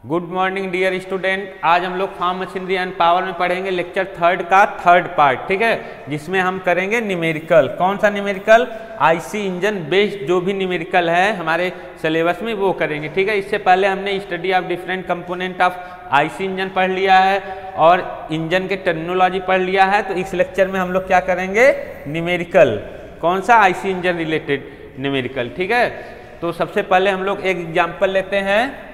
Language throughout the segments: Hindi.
Good morning dear student. आज हम लोग फार्म मशीनरी एंड पावर में पढ़ेंगे लेक्चर थर्ड का थर्ड पार्ट, ठीक है, जिसमें हम करेंगे न्यूमेरिकल। कौन सा न्यूमेरिकल? आईसी इंजन बेस्ड जो भी न्यूमेरिकल है हमारे सिलेबस में वो करेंगे, ठीक है। इससे पहले हमने study of different component of IC engine पढ़ लिया है और इंजन के टर्मिनोलॉजी पढ़ लिया है। तो इस लेक्चर में हम लोग क्या करेंगे? न्यूमेरिकल। कौन सा? आईसी इंजन रिलेटेड न्यूमेरिकल, ठीक है। तो सबसे पहले हम लोग एक एग्जाम्पल लेते हैं,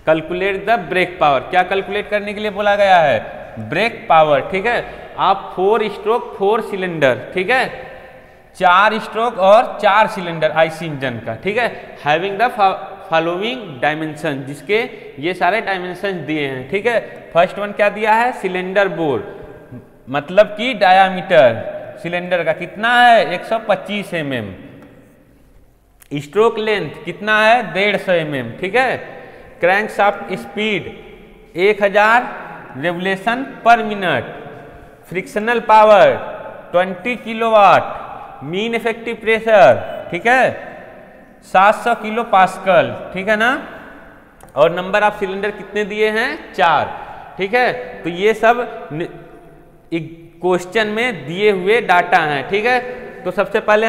कैलकुलेट द ब्रेक पावर। क्या कैलकुलेट करने के लिए बोला गया है? ब्रेक पावर, ठीक है। आप 4 स्ट्रोक 4 सिलेंडर, ठीक है, 4 स्ट्रोक और 4 सिलेंडर आईसी इंजन का, ठीक है, हैविंग द फॉलोइंग डायमेंशन, जिसके ये सारे डायमेंशन दिए हैं, ठीक है। फर्स्ट वन क्या दिया है? सिलेंडर बोर, मतलब कि डायामीटर सिलेंडर का कितना है? 125 mm। स्ट्रोक लेंथ कितना है? 150 mm, ठीक है। क्रैंकशाफ्ट स्पीड 1000 रेवोल्यूशन पर minute. Frictional power 20 kilowatt. Mean effective pressure, ठीक है, 700 किलो पास्कल, ठीक है ना। और नंबर ऑफ सिलेंडर कितने दिए हैं? 4, ठीक है। तो ये सब क्वेश्चन में दिए हुए डाटा हैं, ठीक है। तो सबसे पहले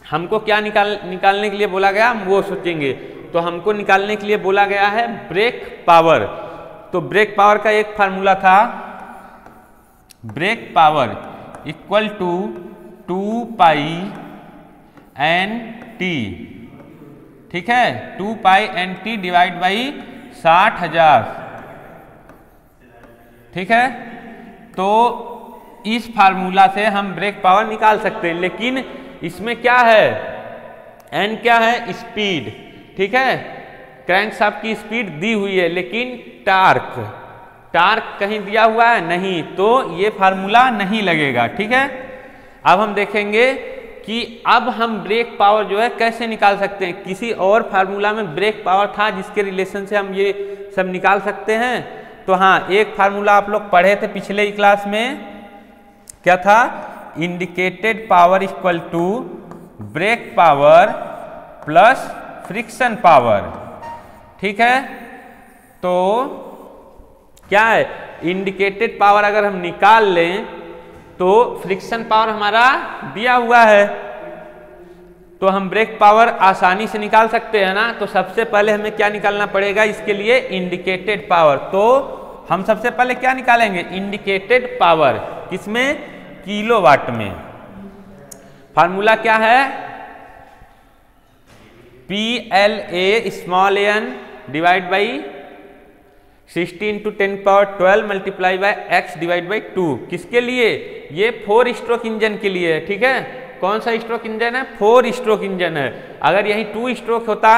हमको क्या निकालने के लिए बोला गया, हम वो सोचेंगे। तो हमको निकालने के लिए बोला गया है ब्रेक पावर। तो ब्रेक पावर का एक फार्मूला था, brake power equal to 2 pi N T, ठीक है, 2 pi N T divide by 60,000, ठीक है। तो इस फार्मूला से हम ब्रेक पावर निकाल सकते हैं, लेकिन इसमें क्या है? एन क्या है? स्पीड, ठीक है। क्रैंकशाफ्ट की स्पीड दी हुई है, लेकिन टार्क कहीं दिया हुआ है नहीं, तो ये फार्मूला नहीं लगेगा, ठीक है। अब हम देखेंगे कि अब हम ब्रेक पावर जो है कैसे निकाल सकते हैं। किसी और फार्मूला में ब्रेक पावर था जिसके रिलेशन से हम ये सब निकाल सकते हैं। तो हाँ, एक फार्मूला आप लोग पढ़े थे पिछले ही क्लास में, क्या था? Indicated power equal to brake power plus friction power, ठीक है। तो क्या है? इंडिकेटेड पावर अगर हम निकाल लें तो फ्रिक्शन पावर हमारा दिया हुआ है, तो हम ब्रेक पावर आसानी से निकाल सकते हैं ना। तो सबसे पहले हमें क्या निकालना पड़ेगा इसके लिए? Indicated power. तो हम सबसे पहले क्या निकालेंगे? इंडिकेटेड पावर, किसमें? किलोवाट में। फार्मूला क्या है? PLA small n divide by 16 × 10⁻12 multiply by x divide by 2। किसके लिए? ये 4 स्ट्रोक इंजन के लिए है, ठीक है। कौन सा स्ट्रोक इंजन है? 4 स्ट्रोक इंजन है। अगर यही 2 स्ट्रोक होता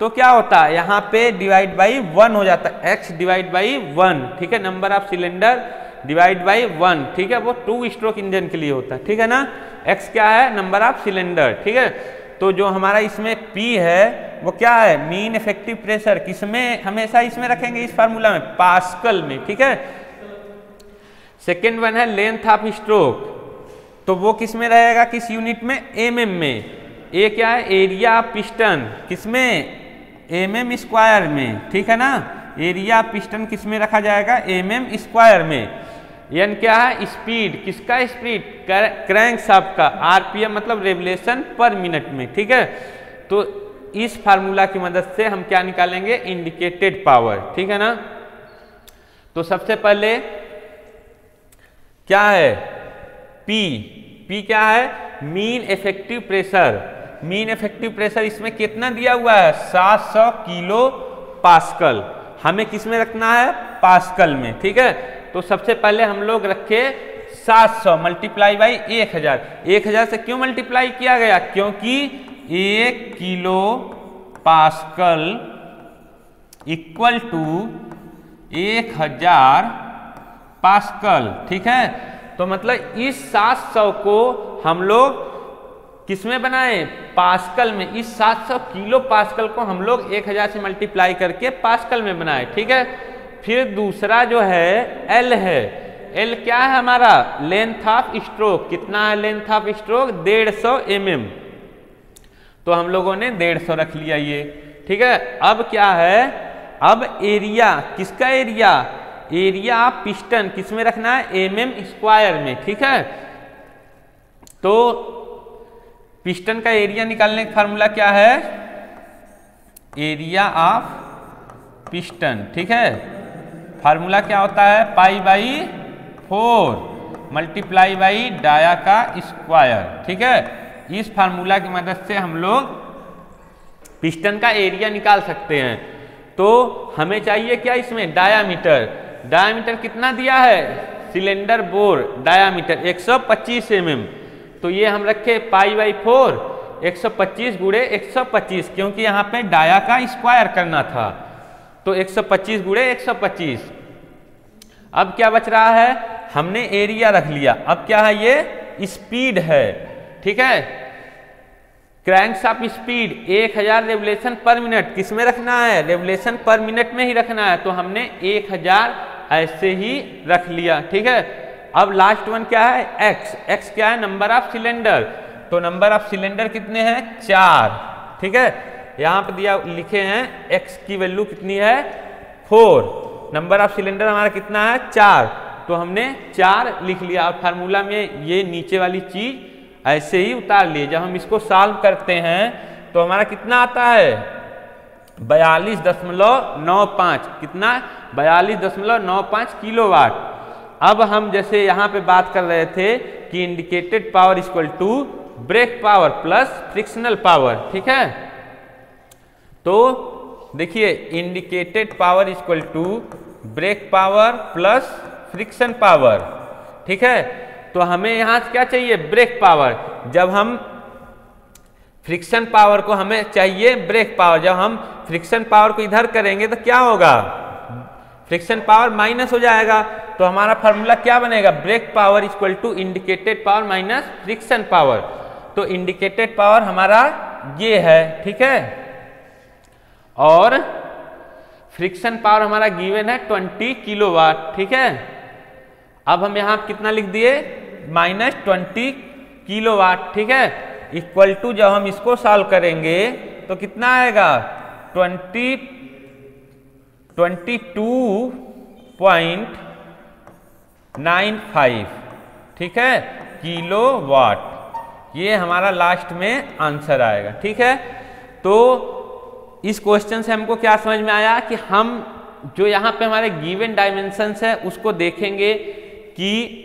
तो क्या होता? यहाँ पे डिवाइड बाई 1 हो जाता, x डिवाइड बाई 1, ठीक है। Number of cylinder divide by 1, ठीक है, वो 2 स्ट्रोक इंजन के लिए होता है, ठीक है ना। x क्या है? नंबर ऑफ सिलेंडर, ठीक है। तो जो हमारा इसमें P है वो क्या है? Mean effective pressure. किसमें? हमेशा इसमें रखेंगे इस फार्मूला में, पास्कल में, ठीक है। सेकेंड वन है लेंथ ऑफ स्ट्रोक, तो वो किसमें रहेगा? किस यूनिट में? mm में। ए क्या है? एरिया ऑफ पिस्टन, किसमें? mm स्क्वायर में, ठीक है ना। एरिया ऑफ पिस्टन किसमें रखा जाएगा? mm स्क्वायर में। एन क्या है? स्पीड, किसका स्पीड? क्रैंकशाफ्ट का। आरपीएम मतलब रेवोल्यूशन पर मिनट में, ठीक है। तो इस फार्मूला की मदद से हम क्या निकालेंगे? इंडिकेटेड पावर, ठीक है ना। तो सबसे पहले क्या है? P क्या है? Mean effective pressure. Mean effective pressure इसमें कितना दिया हुआ है? 700 किलो पास्कल। हमें किसमें रखना है? पास्कल में, ठीक है। तो सबसे पहले हम लोग रखे 700 मल्टीप्लाई बाई 1000। 1000 से क्यों मल्टीप्लाई किया गया? क्योंकि 1 kilo pascal equal to 1000 pascal, ठीक है। तो मतलब इस 700 को हम लोग किसमें बनाए? पास्कल में। इस 700 किलो पास्कल को हम लोग 1000 से मल्टीप्लाई करके पास्कल में बनाए, ठीक है। फिर दूसरा जो है L है। L क्या है हमारा? Length of stroke. कितना है लेंथ ऑफ स्ट्रोक? 150 mm। तो हम लोगों ने 150 रख लिया ये, ठीक है। अब क्या है? अब एरिया, किसका एरिया? एरिया ऑफ पिस्टन किस में रखना है? mm² में, ठीक है। तो पिस्टन का एरिया निकालने का फार्मूला क्या है? एरिया ऑफ पिस्टन, ठीक है। फार्मूला क्या होता है? π/4 मल्टीप्लाई बाई डाया का स्क्वायर, ठीक है। इस फार्मूला की मदद से हम लोग पिस्टन का एरिया निकाल सकते हैं। तो हमें चाहिए क्या इसमें? डायामीटर। डायामीटर कितना दिया है? Cylinder bore diameter 125 mm। तो ये हम रखे π/4 125 गुणे 125, क्योंकि यहाँ पे डाया का स्क्वायर करना था। तो 125 गुणे 125। अब क्या बच रहा है? हमने एरिया रख लिया। अब क्या है? ये स्पीड है, ठीक है। क्रैंकशाफ्ट स्पीड 1000 रेवोल्यूशन पर मिनट किस में रखना है? रेवोल्यूशन पर मिनट में ही रखना है। तो हमने 1000 ऐसे ही रख लिया, ठीक है। अब लास्ट वन क्या है? एक्स। एक्स क्या है? Number of cylinder. तो नंबर ऑफ सिलेंडर कितने हैं? 4, ठीक है। यहाँ पे दिया लिखे हैं एक्स की वैल्यू कितनी है? 4। नंबर ऑफ सिलेंडर हमारा कितना है? 4। तो हमने 4 लिख लिया। और फार्मूला में ये नीचे वाली चीज ऐसे ही उतार लिए। जब हम इसको सॉल्व करते हैं तो हमारा कितना आता है? 42.95। कितना? 42.95 किलोवाट। अब हम जैसे यहाँ पे बात कर रहे थे कि indicated power equal to brake power plus frictional power, ठीक है। तो देखिए indicated power equal to brake power plus friction power, ठीक है। तो हमें यहाँ क्या चाहिए? Brake power. जब हम फ्रिक्शन पावर को हमें चाहिए ब्रेक पावर। जब हम फ्रिक्शन पावर को इधर करेंगे तो क्या होगा? फ्रिक्शन पावर माइनस हो जाएगा। तो हमारा फार्मूला क्या बनेगा? Brake power equal to indicated power minus friction power. तो इंडिकेटेड पावर हमारा ये है, ठीक है। और फ्रिक्शन पावर हमारा गिवन है 20 किलोवाट, ठीक है। अब हम यहाँ कितना लिख दिए? -20 किलोवाट, ठीक है। इक्वल टू जब हम इसको सॉल्व करेंगे तो कितना आएगा? 22.95, ठीक है, किलोवाट। ये हमारा लास्ट में आंसर आएगा, ठीक है। तो इस क्वेश्चन से हमको क्या समझ में आया कि हम जो यहाँ पे हमारे गिवन डायमेंशंस है उसको देखेंगे कि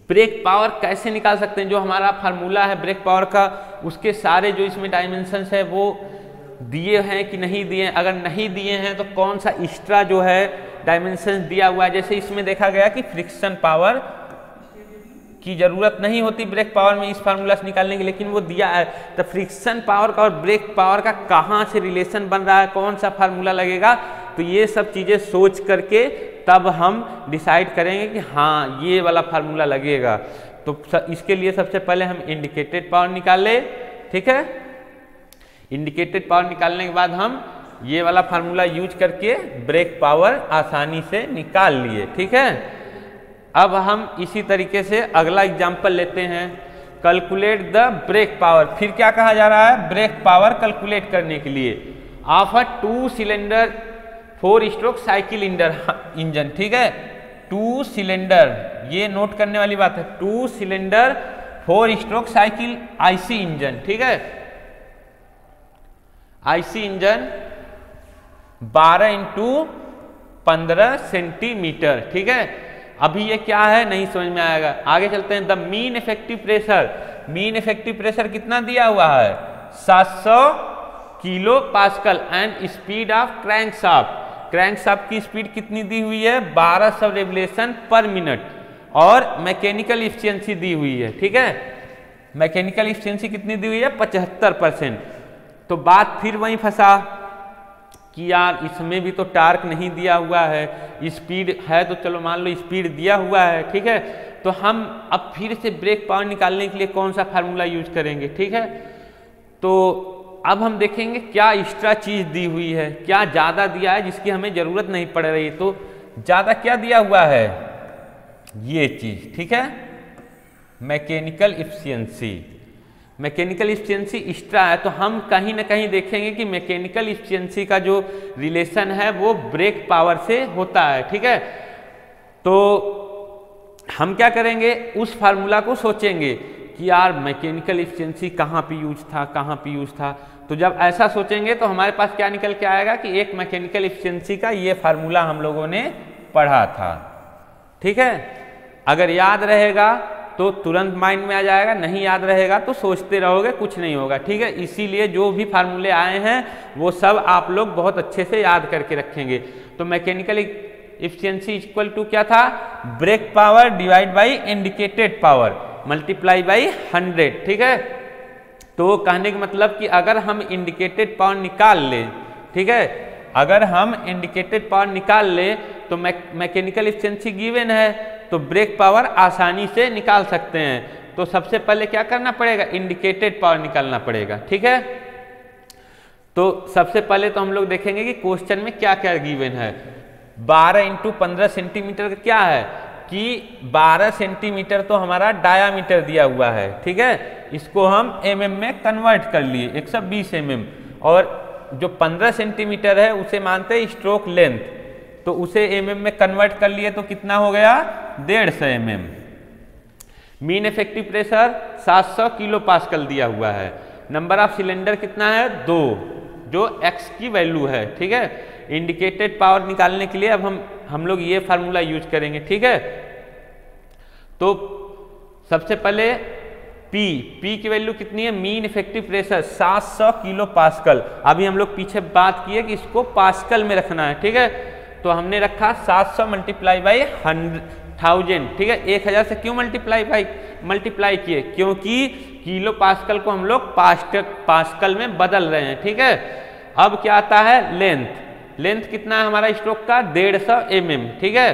ब्रेक पावर कैसे निकाल सकते हैं। जो हमारा फार्मूला है ब्रेक पावर का, उसके सारे जो इसमें डायमेंशंस है वो दिए हैं कि नहीं दिए हैं। अगर नहीं दिए हैं तो कौन सा एक्स्ट्रा जो है डायमेंशंस दिया हुआ है। जैसे इसमें देखा गया कि फ्रिक्शन पावर की जरूरत नहीं होती ब्रेक पावर में इस फार्मूला से निकालने की, लेकिन वो दिया है। तो फ्रिक्शन पावर का और ब्रेक पावर का कहाँ से रिलेशन बन रहा है, कौन सा फार्मूला लगेगा, तो ये सब चीज़ें सोच करके तब हम डिसाइड करेंगे कि हाँ ये वाला फार्मूला लगेगा। तो इसके लिए सबसे पहले हम इंडिकेटेड पावर निकाले, ठीक है। इंडिकेटेड पावर निकालने के बाद हम ये वाला फार्मूला यूज करके ब्रेक पावर आसानी से निकाल लिए, ठीक है। अब हम इसी तरीके से अगला एग्जाम्पल लेते हैं। Calculate the brake power. फिर क्या कहा जा रहा है? ब्रेक पावर कैलकुलेट करने के लिए of a 2 cylinder 4 stroke cycle engine, ठीक है। 2 सिलेंडर, ये नोट करने वाली बात है, 2 cylinder 4 stroke cycle IC engine, ठीक है। आईसी इंजन 12x15 सेंटीमीटर, ठीक है। अभी ये क्या है नहीं समझ में आएगा, आगे चलते हैं। The mean effective pressure, mean effective pressure कितना दिया हुआ है? 700 kilo pascal and speed of crankshaft, crankshaft की स्पीड कितनी दी हुई है? 1200 रेवोल्यूशन पर मिनट। और मैकेनिकल एफिशिएंसी दी हुई है, ठीक है। मैकेनिकल एफिशिएंसी कितनी दी हुई है? 75%। तो बात फिर वहीं फंसा कि यार इसमें भी तो टार्क नहीं दिया हुआ है, स्पीड है तो चलो मान लो स्पीड दिया हुआ है, ठीक है। तो हम अब फिर से ब्रेक पावर निकालने के लिए कौन सा फार्मूला यूज करेंगे, ठीक है। तो अब हम देखेंगे क्या एक्स्ट्रा चीज दी हुई है, क्या ज़्यादा दिया है जिसकी हमें ज़रूरत नहीं पड़ रही। तो ज़्यादा क्या दिया हुआ है? ये चीज़, ठीक है, mechanical efficiency. Mechanical efficiency extra है, तो हम कहीं ना कहीं देखेंगे कि मैकेनिकल इफिशियंसी का जो रिलेशन है वो ब्रेक पावर से होता है। ठीक है, तो हम क्या करेंगे, उस फार्मूला को सोचेंगे कि यार मैकेनिकल इफिशियंसी कहाँ पे यूज था, कहाँ पे यूज था। तो जब ऐसा सोचेंगे तो हमारे पास क्या निकल के आएगा कि एक मैकेनिकल इफिशियंसी का ये फार्मूला हम लोगों ने पढ़ा था। ठीक है, अगर याद रहेगा तो तुरंत माइंड में आ जाएगा, नहीं याद रहेगा तो सोचते रहोगे, कुछ नहीं होगा। ठीक है, इसीलिए जो भी फार्मूले आए हैं वो सब आप लोग बहुत अच्छे से याद करके रखेंगे। तो मैकेनिकल इफिशियंसी इक्वल टू क्या था, brake power divide by indicated power multiply by 100। ठीक है, तो कहने का मतलब कि अगर हम इंडिकेटेड पावर निकाल ले, ठीक है, अगर हम इंडिकेटेड पावर निकाल ले तो मैकेनिकल इफिशियंसी गिवन है तो ब्रेक पावर आसानी से निकाल सकते हैं। तो सबसे पहले क्या करना पड़ेगा, इंडिकेटेड पावर निकालना पड़ेगा। ठीक है, तो सबसे पहले तो हम लोग देखेंगे कि क्वेश्चन में क्या क्या गिवन है। 12 × 15 सेंटीमीटर का क्या है कि 12 सेंटीमीटर तो हमारा डायामीटर दिया हुआ है। ठीक है, इसको हम mm में कन्वर्ट कर लिए 120 mm, और जो 15 सेंटीमीटर है उसे मानते हैं स्ट्रोक लेंथ, तो उसे mm में कन्वर्ट कर लिए तो कितना हो गया 150 mm। Mean effective pressure 700 kilo pascal दिया हुआ है। नंबर ऑफ सिलेंडर कितना है 2, जो x की वैल्यू है। ठीक है, इंडिकेटेड पावर निकालने के लिए अब हम लोग ये फार्मूला यूज करेंगे। ठीक है, तो सबसे पहले P की वैल्यू कितनी है, mean effective pressure 700 kilo pascal. अभी हम लोग पीछे बात किए कि इसको पास्कल में रखना है। ठीक है, तो हमने रखा 700 मल्टीप्लाई बाई 1000। ठीक है, 1000 से क्यों मल्टीप्लाई किए, क्योंकि किलो पास्कल को हम लोग पास्कल में बदल रहे हैं। ठीक है, अब क्या आता है लेंथ कितना है हमारा स्ट्रोक का 150 mm। ठीक है,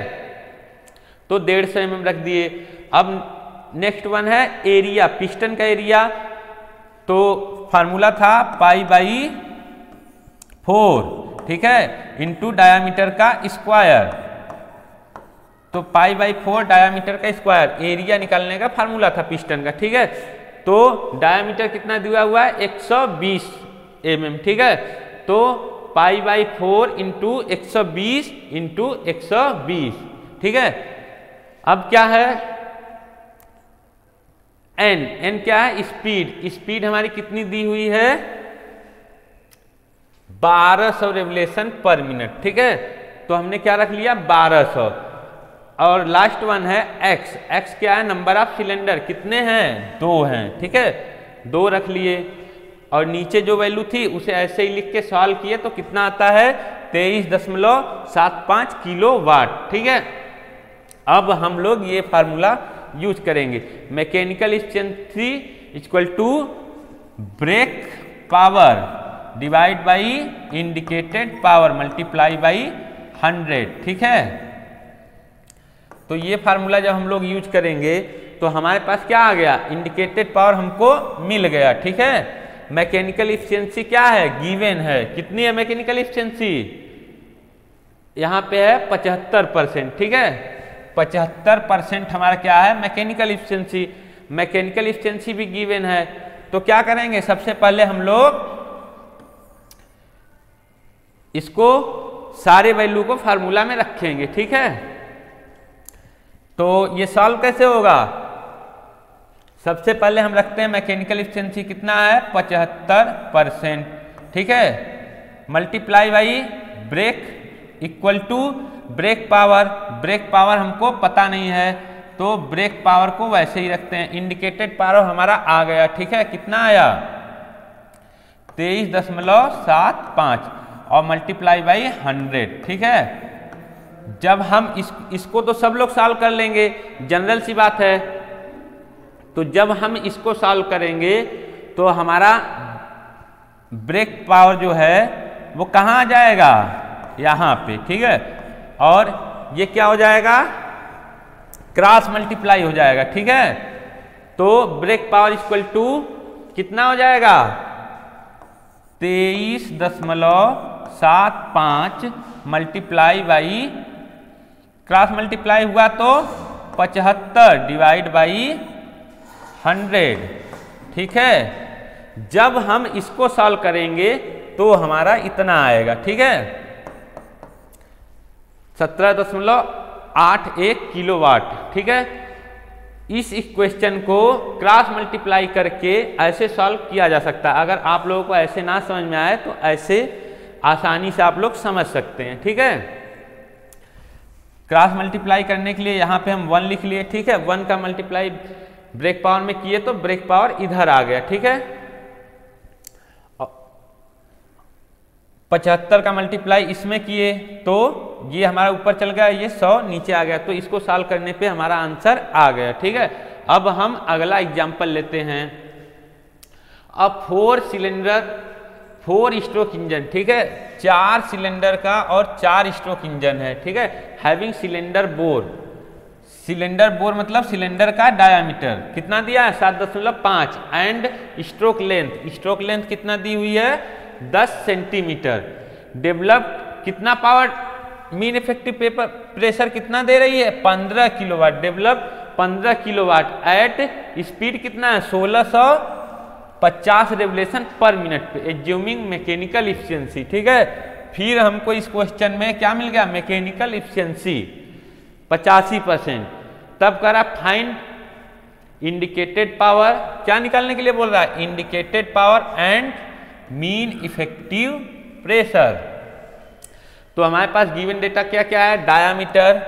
तो 150 mm रख दिए। अब नेक्स्ट वन है एरिया, पिस्टन का एरिया, तो फार्मूला था π/4। ठीक है, इंटू डायामीटर का स्क्वायर, तो π/4 डायामीटर का स्क्वायर एरिया निकालने का फार्मूला था पिस्टन का। ठीक है, तो डायामीटर कितना दिया हुआ है 120 mm। ठीक है, तो π/4 इंटू 120 इंटू 120। ठीक है, अब क्या है n क्या है स्पीड हमारी कितनी दी हुई है 1200 रेवोल्यूशन पर मिनट। ठीक है, तो हमने क्या रख लिया 1200। और लास्ट वन है x क्या है नंबर ऑफ सिलेंडर, कितने हैं 2 हैं। ठीक है, 2 रख लिए, और नीचे जो वैल्यू थी उसे ऐसे ही लिख के सॉल्व किए तो कितना आता है 23.75 किलो वाट। ठीक है, अब हम लोग ये फार्मूला यूज करेंगे, mechanical efficiency equal to brake power divide by indicated power multiply by 100। ठीक है, तो ये फार्मूला जब हम लोग यूज करेंगे तो हमारे पास क्या आ गया, इंडिकेटेड पावर हमको मिल गया। ठीक है, मैकेनिकल इफिशियंसी क्या है गिवन है, कितनी है मैकेनिकल इफिशियंसी, यहाँ पे है 75%। ठीक है, 75% हमारा क्या है मैकेनिकल इफिशियंसी। मैकेनिकल इफिशियंसी भी गिवन है, तो क्या करेंगे सबसे पहले हम लोग इसको सारे वैल्यू को फार्मूला में रखेंगे। ठीक है, तो ये सॉल्व कैसे होगा, सबसे पहले हम रखते हैं मैकेनिकल इफिशियंसी कितना है 75%। ठीक है, multiply by brake equal to brake power हमको पता नहीं है तो ब्रेक पावर को वैसे ही रखते हैं। इंडिकेटेड पावर हमारा आ गया। ठीक है, कितना आया 23.75 और मल्टीप्लाई बाई 100। ठीक है, जब हम इसको तो सब लोग सॉल्व कर लेंगे, जनरल सी बात है, तो जब हम इसको सॉल्व करेंगे तो हमारा ब्रेक पावर जो है वो कहाँ आ जाएगा, यहाँ पे। ठीक है, और ये क्या हो जाएगा क्रॉस मल्टीप्लाई हो जाएगा। ठीक है, तो ब्रेक पावर इक्वल टू कितना हो जाएगा 23.75 मल्टीप्लाई बाई क्रॉस मल्टीप्लाई हुआ तो 75 डिवाइड बाई 100। ठीक है। जब हम इसको सॉल्व करेंगे तो हमारा इतना आएगा, ठीक है, 17.81 किलोवाट, ठीक है। इस इक्वेशन को क्रॉस मल्टीप्लाई करके ऐसे सॉल्व किया जा सकता है। अगर आप लोगों को ऐसे ना समझ में आए तो ऐसे आसानी से आप लोग समझ सकते हैं, ठीक है। क्रॉस मल्टीप्लाई करने के लिए यहाँ पे हम 1 लिख लिए, ठीक है। 1 का मल्टीप्लाई ब्रेक पावर में किए तो ब्रेक पावर इधर आ गया, ठीक है। 75 का मल्टीप्लाई इसमें किए तो ये हमारा ऊपर चल गया, ये 100 नीचे आ गया, तो इसको सॉल्व करने पे हमारा आंसर आ गया, ठीक है। अब हम अगला एग्जांपल लेते हैं। अब 4 सिलेंडर 4 स्ट्रोक इंजन, ठीक है, 4 सिलेंडर का और 4 स्ट्रोक इंजन है, ठीक है। Having cylinder bore, cylinder bore मतलब सिलेंडर का डायामीटर कितना दिया है 7.5 एंड स्ट्रोक लेंथ कितना दी हुई है 10 सेंटीमीटर। डेवलप्ड कितना पावर, मीन इफेक्टिव प्रेशर कितना दे रही है 15 kilowatt, develop 15 kilowatt at speed कितना है 1650 रेवोल्यूशन पर मिनट पे, एज्यूमिंग मैकेनिकल इफिशिएंसी, ठीक है। फिर हमको इस क्वेश्चन में क्या मिल गया, मैकेनिकल इफिशिएंसी 85%। तब करा फाइंड इंडिकेटेड पावर, क्या निकालने के लिए बोल रहा है, indicated power and mean effective pressure. तो हमारे पास गिवन डेटा क्या क्या है, डायामीटर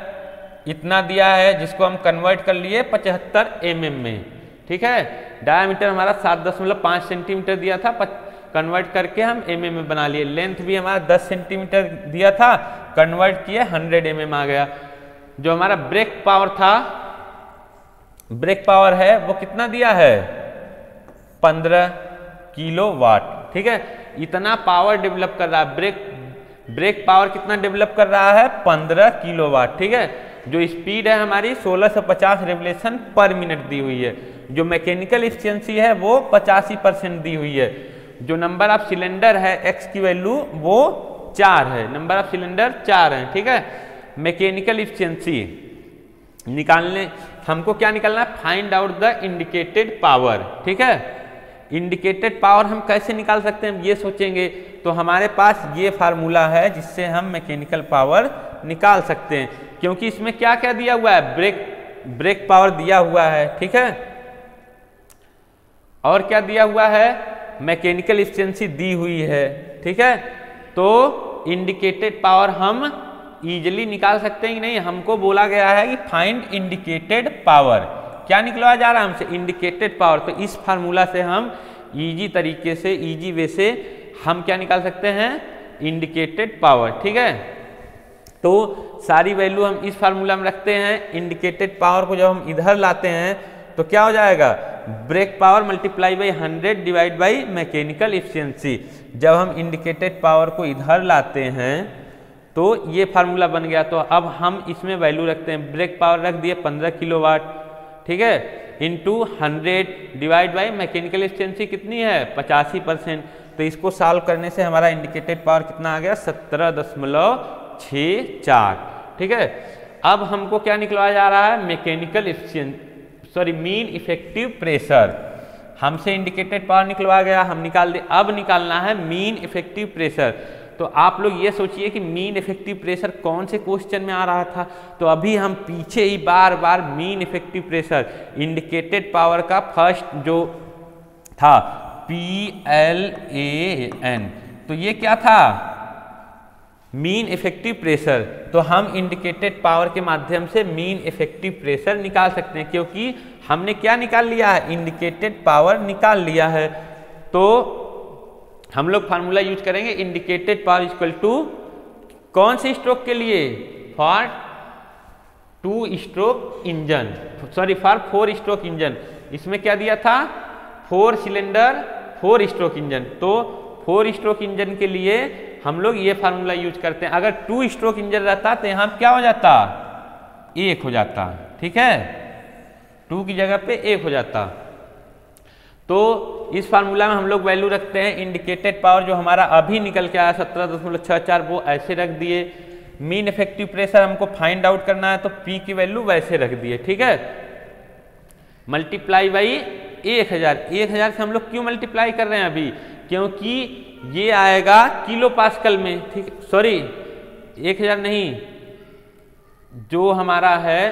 इतना दिया है जिसको हम कन्वर्ट कर लिए 75 mm में, ठीक है। डायामीटर हमारा 7.5 सेंटीमीटर दिया था, कन्वर्ट करके हम mm में बना लिए। लेंथ भी हमारा 10 सेंटीमीटर दिया था, कन्वर्ट किए 100 mm आ गया। जो हमारा ब्रेक पावर था, ब्रेक पावर है वो कितना दिया है 15 किलोवाट, ठीक है। इतना पावर डेवलप कर रहा है, ब्रेक पावर कितना डेवलप कर रहा है 15 किलोवाट, ठीक है। जो स्पीड है हमारी 1650 रेवोल्यूशन पर मिनट दी हुई है। जो मैकेनिकल एफिशिएंसी है वो 85% दी हुई है। जो नंबर ऑफ सिलेंडर है x की वैल्यू वो 4 है, नंबर ऑफ सिलेंडर 4 है, ठीक है। मैकेनिकल एफिशिएंसी निकालने हमको क्या निकालना है, find out the indicated power, ठीक है। इंडिकेटेड पावर हम कैसे निकाल सकते हैं ये सोचेंगे तो हमारे पास ये फार्मूला है जिससे हम मैकेनिकल पावर निकाल सकते हैं, क्योंकि इसमें क्या क्या दिया हुआ है, ब्रेक पावर दिया हुआ है, ठीक है, और क्या दिया हुआ है, मैकेनिकल एफिशिएंसी दी हुई है, ठीक है। तो इंडिकेटेड पावर हम इजीली निकाल सकते हैं कि नहीं, हमको बोला गया है कि फाइंड इंडिकेटेड पावर, क्या निकलवा जा रहा है हमसे, इंडिकेटेड पावर। तो इस फार्मूला से हम इजी तरीके से, इजी वे से हम क्या निकाल सकते हैं, इंडिकेटेड पावर, ठीक है। तो सारी वैल्यू हम इस फार्मूला में रखते हैं। इंडिकेटेड पावर को जब हम इधर लाते हैं तो क्या हो जाएगा, brake power multiply by 100 divide by mechanical efficiency. जब हम इंडिकेटेड पावर को इधर लाते हैं तो ये फार्मूला बन गया। तो अब हम इसमें वैल्यू रखते हैं, ब्रेक पावर रख दिए 15 किलोवाट, ठीक है, into 100 divide by mechanical efficiency कितनी है 85%। तो इसको सॉल्व करने से हमारा इंडिकेटेड पावर कितना आ गया 17.64, ठीक है। अब हमको क्या निकलवाया जा रहा है, mechanical efficiency mean effective pressure. हमसे इंडिकेटेड पावर निकलवा गया, हम निकाल दे। अब निकालना है मीन इफेक्टिव प्रेशर। तो आप लोग ये सोचिए कि मीन इफेक्टिव प्रेशर कौन से क्वेश्चन में आ रहा था, तो अभी हम पीछे ही बार बार mean effective pressure indicated power का फर्स्ट जो था PLAN, तो ये क्या था मीन इफेक्टिव प्रेशर। तो हम इंडिकेटेड पावर के माध्यम से मीन इफेक्टिव प्रेशर निकाल सकते हैं, क्योंकि हमने क्या निकाल लिया है, इंडिकेटेड पावर निकाल लिया है। तो हम लोग फार्मूला यूज करेंगे, इंडिकेटेड पावर इक्वल टू कौन से स्ट्रोक के लिए, for 2 stroke engine, sorry for 4 stroke engine. इसमें क्या दिया था 4 सिलेंडर 4 स्ट्रोक इंजन। तो 4 स्ट्रोक इंजन के लिए हम लोग ये फार्मूला यूज करते हैं। अगर 2 स्ट्रोक इंजन रहता तो यहाँ क्या हो जाता, 1 हो जाता, ठीक है, 2 की जगह पे 1 हो जाता। तो इस फार्मूला में हम लोग वैल्यू रखते हैं, इंडिकेटेड पावर जो हमारा अभी निकल के आया 17.64 वो ऐसे रख दिए। मीन इफेक्टिव प्रेशर हमको फाइंड आउट करना है तो P की वैल्यू वैसे रख दिए, ठीक है। मल्टीप्लाई बाई 1000 से हम लोग क्यों मल्टीप्लाई कर रहे हैं अभी, क्योंकि ये आएगा किलो पास्कल में, ठीक, सॉरी 1000 नहीं, जो हमारा है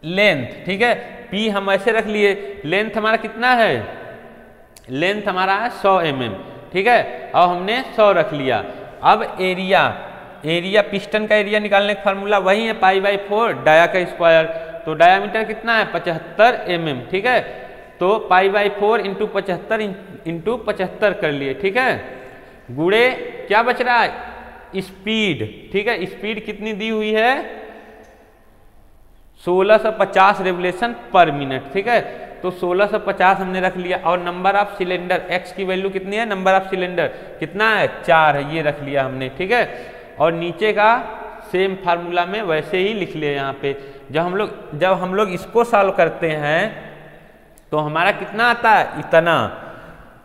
लेंथ, ठीक है, P हम ऐसे रख लिए, लेंथ हमारा कितना है, लेंथ हमारा है 100 mm, ठीक है, और हमने 100 रख लिया। अब एरिया पिस्टन का एरिया निकालने का फार्मूला वही है π/4 डाया का स्क्वायर, तो डायामीटर कितना है 75 mm, ठीक है, तो π/4 इंटू 75 इंटू 75 कर लिए, ठीक है, गुणे क्या बच रहा है स्पीड, ठीक है, स्पीड कितनी दी हुई है 1650 रेवोल्यूशन पर मिनट, ठीक है, तो 1650 हमने रख लिया। और नंबर ऑफ सिलेंडर x की वैल्यू कितनी है, नंबर ऑफ सिलेंडर कितना है 4 है, ये रख लिया हमने, ठीक है, और नीचे का सेम फार्मूला में वैसे ही लिख लिया यहाँ पे। जब हम लोग इसको सॉल्व करते हैं तो हमारा कितना आता है इतना।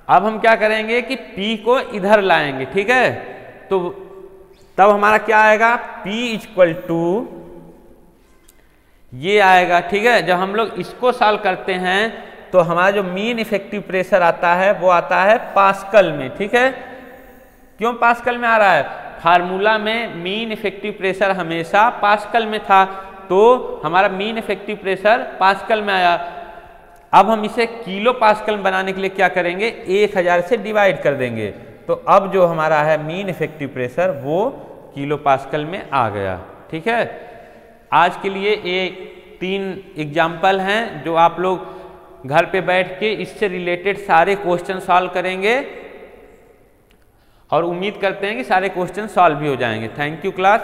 अब हम क्या करेंगे कि P को इधर लाएंगे, ठीक है, तो तब हमारा क्या आएगा P इक्वल टू ये आएगा, ठीक है। जब हम लोग इसको सॉल्व करते हैं तो हमारा जो मीन इफेक्टिव प्रेशर आता है वो आता है पास्कल में, ठीक है। क्यों पास्कल में आ रहा है, फार्मूला में मीन इफेक्टिव प्रेशर हमेशा पास्कल में था, तो हमारा मीन इफेक्टिव प्रेशर पास्कल में आया। अब हम इसे किलो पास्कल बनाने के लिए क्या करेंगे, 1000 से डिवाइड कर देंगे, तो अब जो हमारा है मीन इफेक्टिव प्रेशर वो किलो पास्कल में आ गया, ठीक है। आज के लिए ये 3 एग्जाम्पल हैं जो आप लोग घर पे बैठ के इससे रिलेटेड सारे क्वेश्चन सॉल्व करेंगे, और उम्मीद करते हैं कि सारे क्वेश्चन सॉल्व भी हो जाएंगे। Thank you class.